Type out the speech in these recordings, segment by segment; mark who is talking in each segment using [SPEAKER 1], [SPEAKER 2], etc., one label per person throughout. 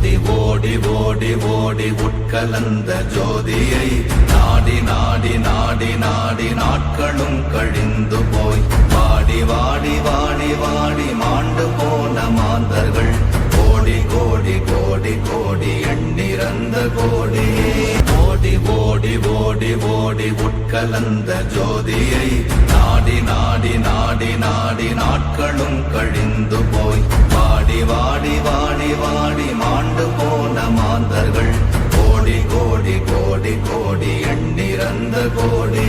[SPEAKER 1] ஓடி ஓடி ஓடி உட்கலந்த ஜோதியை நாடி நாடி நாடி நாடி நாட்களும் கழிந்து போய் வாடி வாடி வாடி வாடி மாண்டு போன மாந்தர்கள் கோடி கோடி கோடி கோடி எண்ணிறந்த கோடி ஓடி ஓடி ஓடி ஓடி உட்கலந்த ஜோதியை நாடி நாடி நாடி நாடி நாட்களும் கழிந்து போய் வாடி வாடி வாடி வாடி மாண்டு போன மாந்தர்கள் கோடி கோடி கோடி கோடி எண்ணிறந்த கோடி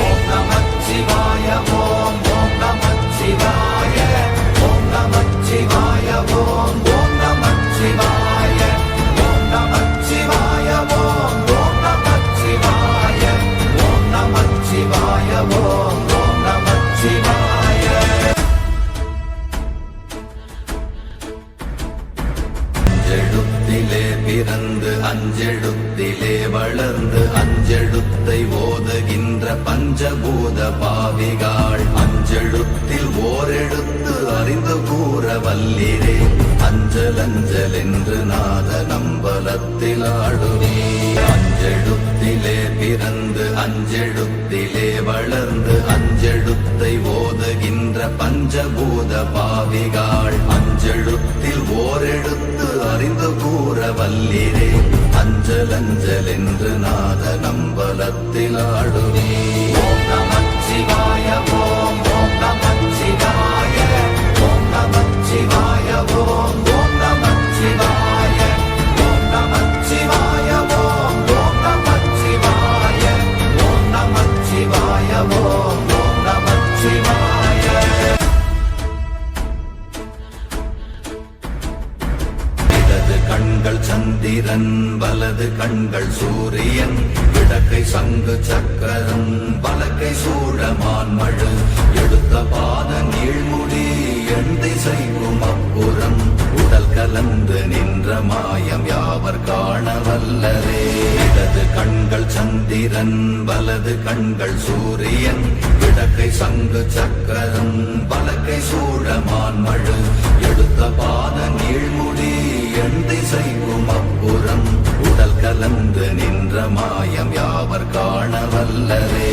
[SPEAKER 1] ஓம் நமச்சிவாய ஓம் ஓம் நமச்சிவாய ஓம் நமச்சிவாய ஓம் ஓம் நமச்சிவாய ஓம் நமச்சிவாய ஓம் ஓம் நமச்சிவாய ஓம் நமச்சிவாய ஓம் ஓம் நமச்சிவாய அஞ்செழுத்திலே பிறந்து அஞ்செழுத்திலே வளர்ந்து அஞ்செழுத்தை ஓதுகின்ற பஞ்சபூத பாவிகாள் அஞ்செழுத்தில் ஓரெழுத்து அறிந்து கூற வல்லிரே அஞ்சல் அஞ்சல் என்று நாத நம்பலத்தில் ஆடுவே அஞ்செழுத்திலே பிறந்து அஞ்செழுத்திலே வளர்ந்து அஞ்செழுத்தை ஓதுகின்ற பஞ்சபூத பாவிகாள் அஞ்செழுத்தில் ஓரெழுத்து அறிந்து கூற வல்லிரே அஞ்சல் அஞ்சல் என்று நாத நம்பலத்தில் ஆடுவே ஓம் நமச்சிவாய ஓம் ஓம் நமச்சிவாய ஓம் நமச்சிவாய ஓம் ஓம் நமச்சிவாய ஓம் நமச்சிவாய ஓம் ஓம் நமச்சிவாய ஓம் நமச்சிவாய ஓம் ஓம் நமச்சிவாய இடது கண்கள் சந்திரன் வலது கண்கள் சூரியன் இடக்கை சங்கு சக்கரம் வலக்கை சூழமான் மழு எடுத்த பாத நீழ்முடி எண் திசைக்கும் அப்புறம் உடல் கலந்து நின்ற மாயம் யாவர் காண வல்லரே இடது கண்கள் சந்திரன் வலது கண்கள் சூரியன் இடக்கை சங்கு சக்கரம் வலக்கை சூழமான் மழு எடுத்த பாத நீழ்முடி எண் திசைக்கும் அப்புறம் உடல் கலந்து நின்ற மாயம் யாவர் காண வல்லரே